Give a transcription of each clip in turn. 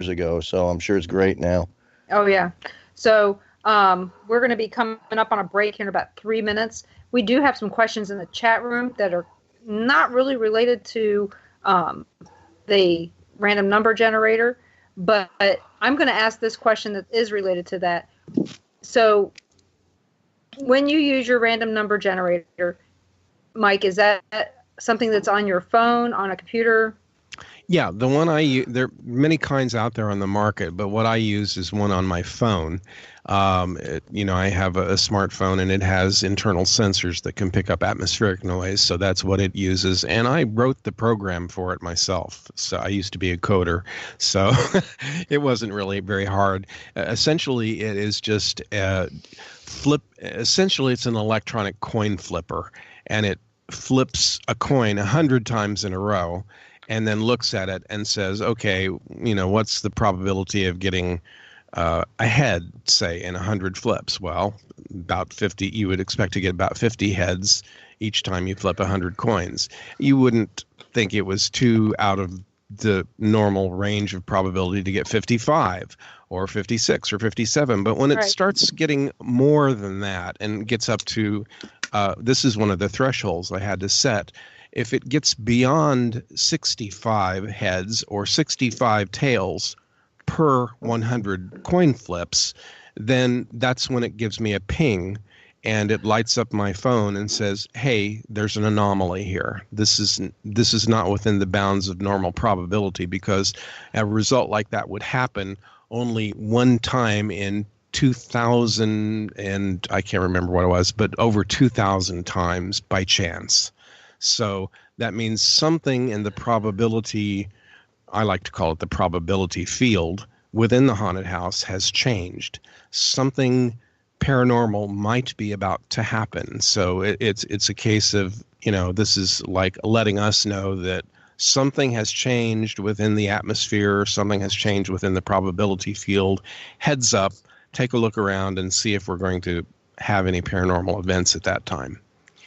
ago, so I'm sure it's great now. Oh, yeah. So we're going to be coming up on a break here in about 3 minutes. We do have some questions in the chat room that are not really related to the random number generator, but I'm going to ask this question that is related to that. So when you use your random number generator, Mike, is that something that's on your phone, on a computer? Yeah, the one I use, there are many kinds out there on the market, but what I use is one on my phone. I have a smartphone and it has internal sensors that can pick up atmospheric noise, so that's what it uses. And I wrote the program for it myself. So I used to be a coder, so it wasn't really very hard. Essentially, it is just essentially, it's an electronic coin flipper, and it flips a coin 100 times in a row, and then looks at it and says, okay, what's the probability of getting a head, say, in 100 flips? Well, about 50, you would expect to get about 50 heads each time you flip 100 coins. You wouldn't think it was too out of the normal range of probability to get 55 or 56 or 57. But when it starts getting more than that and gets up to, this is one of the thresholds I had to set, if it gets beyond 65 heads or 65 tails per 100 coin flips, then that's when it gives me a ping and it lights up my phone and says, hey, there's an anomaly here. This is not within the bounds of normal probability, because a result like that would happen only one time in 2,000, and I can't remember what it was, but over 2,000 times by chance. So that means something in the probability, I like to call it the probability field, within the haunted house has changed. Something paranormal might be about to happen. So it's a case of, this is like letting us know that something has changed within the atmosphere, something has changed within the probability field. Heads up, take a look around and see if we're going to have any paranormal events at that time.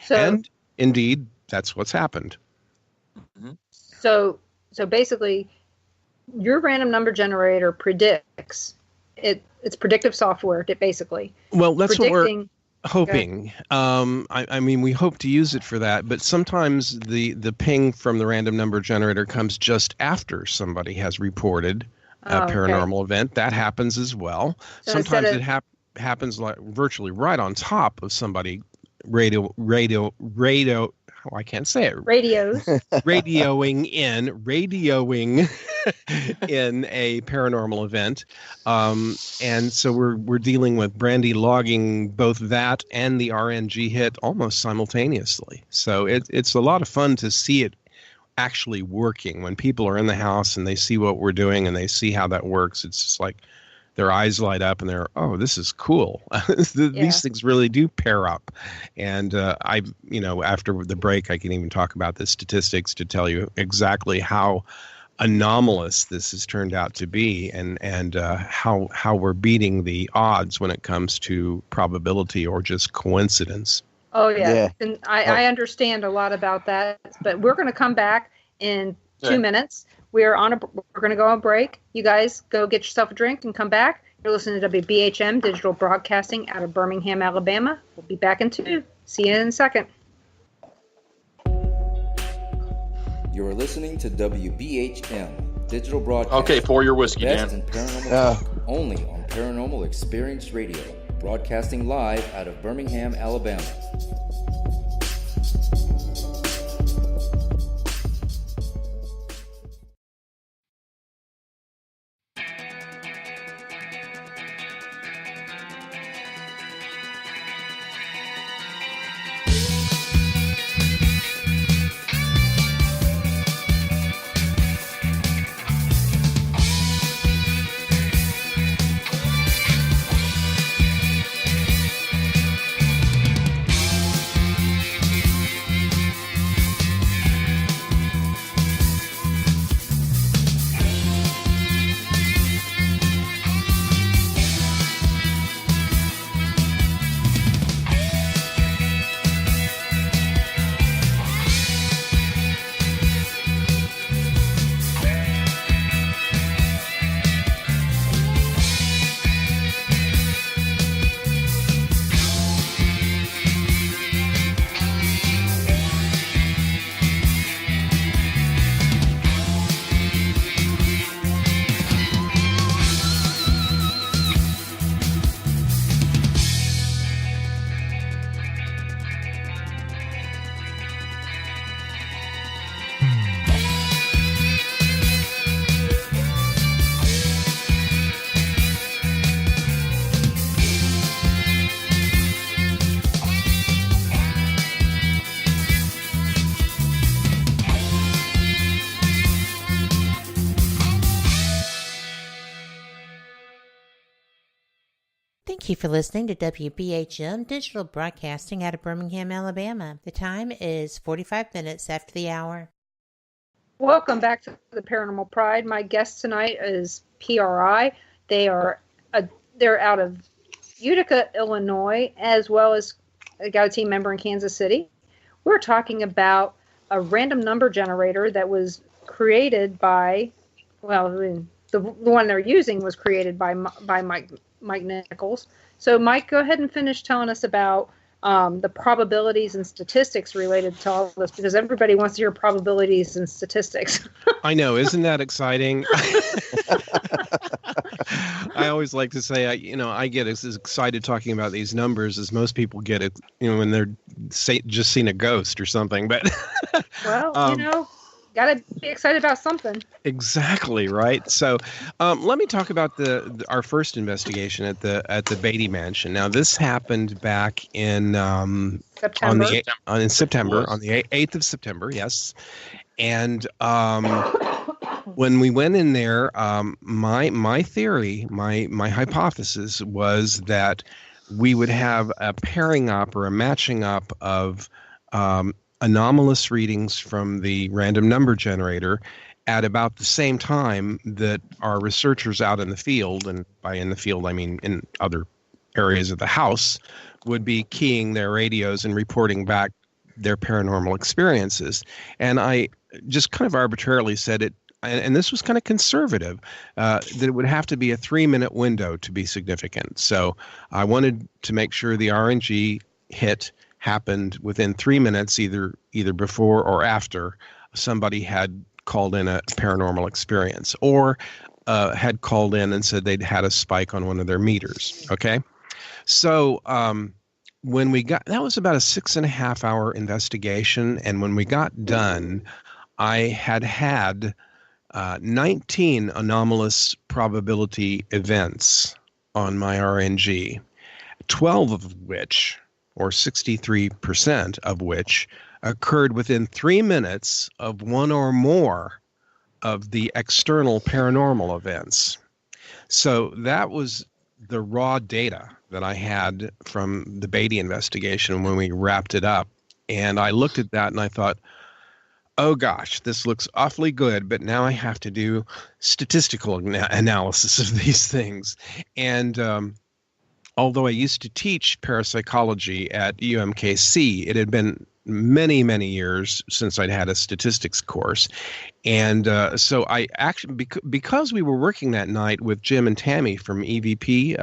And indeed, that's what's happened. Mm-hmm. So basically, your random number generator predicts it. It's predictive software, basically. Well, that's what we're hoping. I mean, we hope to use it for that, but sometimes the ping from the random number generator comes just after somebody has reported a paranormal event. That happens as well. So sometimes it happens like virtually right on top of somebody I can't say it. Radioing in a paranormal event. And so we're dealing with Brandie logging both that and the RNG hit almost simultaneously. So it's a lot of fun to see it actually working. When people are in the house and they see what we're doing and they see how that works, it's just like their eyes light up and they're, oh, this is cool. These things really do pair up. And after the break, I can even talk about the statistics to tell you exactly how anomalous this has turned out to be, and how we're beating the odds when it comes to probability or just coincidence. Oh, yeah. And I understand a lot about that, but we're going to come back in 2 minutes. We're going to go on break. You guys go get yourself a drink and come back. You're listening to WBHM Digital Broadcasting out of Birmingham, Alabama. We'll be back in 2. See you in a second. You're listening to WBHM Digital Broadcasting. Okay, pour your whiskey, best Dan. in paranormal talk, only on Paranormal Experience Radio, broadcasting live out of Birmingham, Alabama. Thank you for listening to WBHM Digital Broadcasting out of Birmingham, Alabama. The time is 45 minutes after the hour. Welcome back to the Paranormal Pride. My guest tonight is PRI. They're out of Utica, Illinois, as well as got a team member in Kansas City. We're talking about a random number generator that was created by, the one they're using was created by Mike Nichols. So, Mike, go ahead and finish telling us about the probabilities and statistics related to all of this, because everybody wants to hear probabilities and statistics. I know. Isn't that exciting? I always like to say, I get as excited talking about these numbers as most people get it, when they're just seen a ghost or something. But got to be excited about something. Exactly right. So, let me talk about our first investigation at the Beatty Mansion. Now, this happened back in September. On the 8th of September. Yes, and when we went in there, my theory, my hypothesis was that we would have a pairing up or a matching up of anomalous readings from the random number generator at about the same time that our researchers out in the field, and by in the field I mean in other areas of the house, would be keying their radios and reporting back their paranormal experiences. And I just kind of arbitrarily said it, and this was kind of conservative, that it would have to be a 3-minute window to be significant. So I wanted to make sure the RNG hit happened within 3 minutes, either before or after somebody had called in a paranormal experience, or had called in and said they'd had a spike on one of their meters. Okay, so when we got, that was about a 6.5 hour investigation, and when we got done, I had 19 anomalous probability events on my RNG, 12 of which, or 63% of which, occurred within 3 minutes of one or more of the external paranormal events. So that was the raw data that I had from the Beatty investigation when we wrapped it up. And I looked at that and I thought, oh gosh, this looks awfully good, but now I have to do statistical analysis of these things. And although I used to teach parapsychology at UMKC, it had been many, many years since I'd had a statistics course. And so I actually, because we were working that night with Jim and Tammy from EVP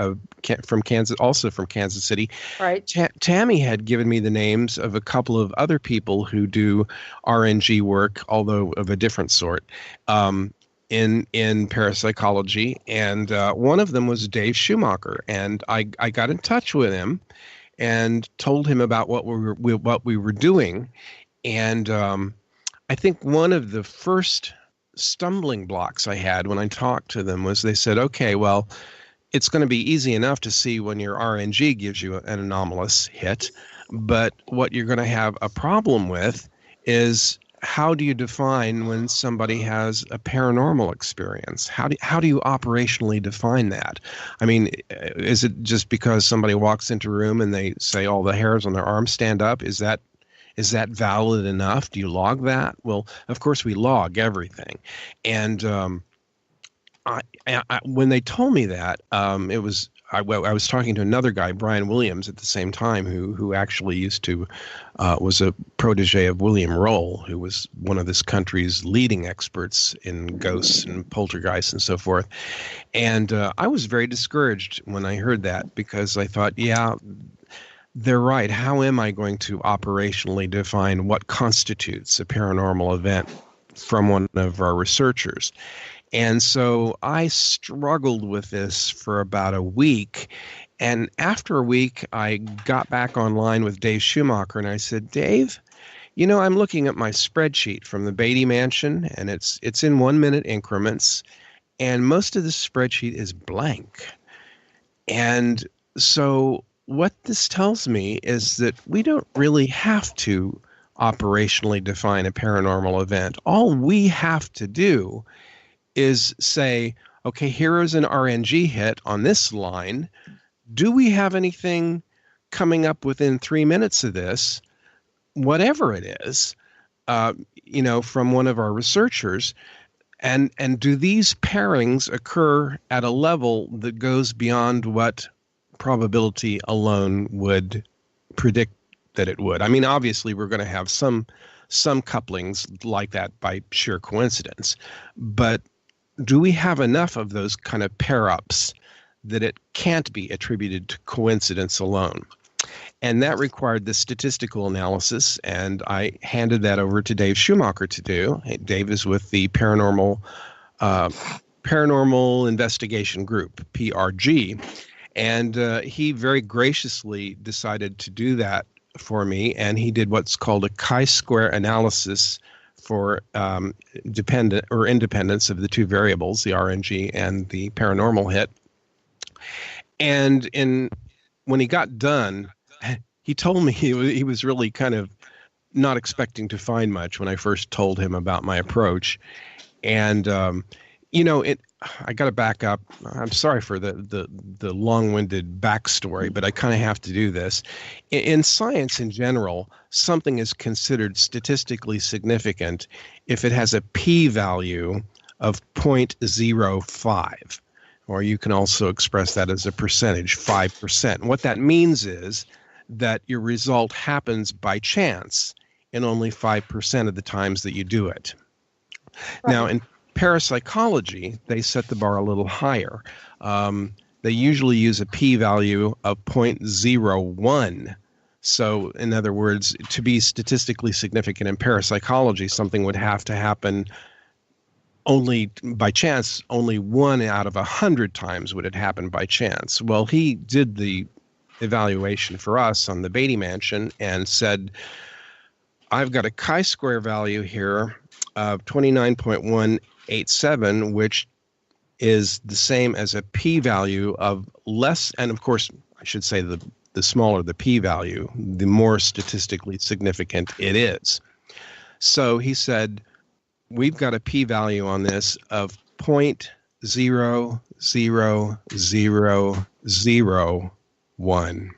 from Kansas, also from Kansas City. Right. Tammy had given me the names of a couple of other people who do RNG work, although of a different sort, in parapsychology. And one of them was Dave Schumacher. And I got in touch with him and told him about what we were doing. And I think one of the first stumbling blocks I had when I talked to them was they said, okay, well, it's going to be easy enough to see when your RNG gives you an anomalous hit, but what you're going to have a problem with is, how do you define when somebody has a paranormal experience? How do you operationally define that? I mean, is it just because somebody walks into a room and they say all the hairs on their arms stand up? Is that valid enough? Do you log that? Well, of course we log everything. And I when they told me that, it was I was talking to another guy, Brian Williams, at the same time, who actually used to was a protege of William Roll, who was one of this country's leading experts in ghosts and poltergeists and so forth. And I was very discouraged when I heard that, because I thought, yeah, they're right. How am I going to operationally define what constitutes a paranormal event from one of our researchers? And so I struggled with this for about a week. And after a week, I got back online with Dave Schumacher, and I said, Dave, I'm looking at my spreadsheet from the Beatty Mansion, and it's in 1 minute increments, and most of the spreadsheet is blank. And so what this tells me is that we don't really have to operationally define a paranormal event. All we have to do is say, okay, here is an RNG hit on this line. do we have anything coming up within 3 minutes of this, whatever it is, from one of our researchers? And do these pairings occur at a level that goes beyond what probability alone would predict that it would? I mean, obviously, we're going to have some couplings like that by sheer coincidence, but do we have enough of those kind of pair-ups that it can't be attributed to coincidence alone? And that required the statistical analysis, and I handed that over to Dave Schumacher to do. Dave is with the Paranormal Investigation Group, PRG, and he very graciously decided to do that for me, and he did what's called a chi-square analysis for dependent or independence of the two variables, the RNG and the paranormal hit. And when he got done, he told me he was really kind of not expecting to find much when I first told him about my approach. And, I got to back up. I'm sorry for the long-winded backstory, but I kind of have to do this. In science in general, something is considered statistically significant if it has a p-value of 0.05, or you can also express that as a percentage, 5%. What that means is that your result happens by chance in only 5% of the times that you do it. Right. Now, in parapsychology, they set the bar a little higher. They usually use a p-value of 0.01. So, in other words, to be statistically significant in parapsychology, something would have to happen only by chance. Only 1 out of 100 times would it happen by chance. Well, he did the evaluation for us on the Beatty Mansion and said, I've got a chi-square value here of 29.187, which is the same as a p-value of less, and of course, I should say the smaller the p-value, the more statistically significant it is. So he said, we've got a p-value on this of 0.00001.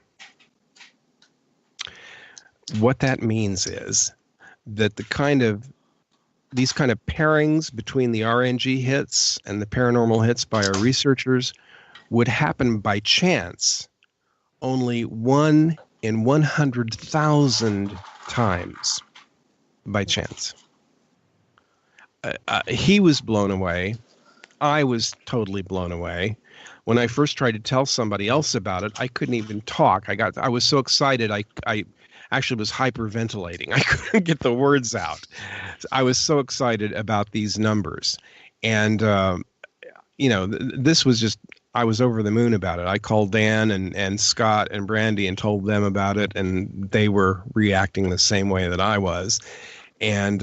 What that means is that these kind of pairings between the RNG hits and the paranormal hits by our researchers would happen by chance only 1 in 100,000 times by chance. He was blown away. I was totally blown away. When I first tried to tell somebody else about it, I couldn't even talk. I was so excited. I actually was hyperventilating. I couldn't get the words out. I was so excited about these numbers. And, this was just, I was over the moon about it. I called Dan and Scott and Brandie and told them about it, and they were reacting the same way that I was. And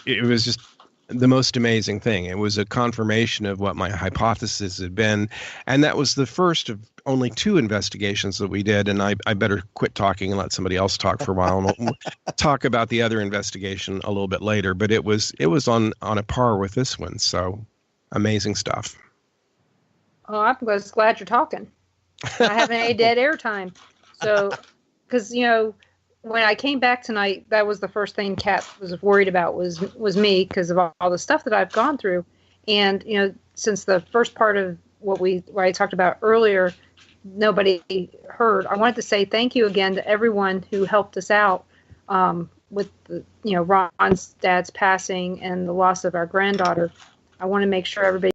it was just the most amazing thing. It was a confirmation of what my hypothesis had been. And that was the first of only 2 investigations that we did. And I better quit talking and let somebody else talk for a while. And we'll talk about the other investigation a little bit later. But it was on a par with this one. So amazing stuff. Oh, I'm just glad you're talking. I haven't any dead air time. So, because, when I came back tonight, that was the first thing Kat was worried about was me because of all the stuff that I've gone through. And, since the first part of what I talked about earlier, nobody heard, I wanted to say thank you again to everyone who helped us out with Ron's dad's passing and the loss of our granddaughter. I want to make sure everybody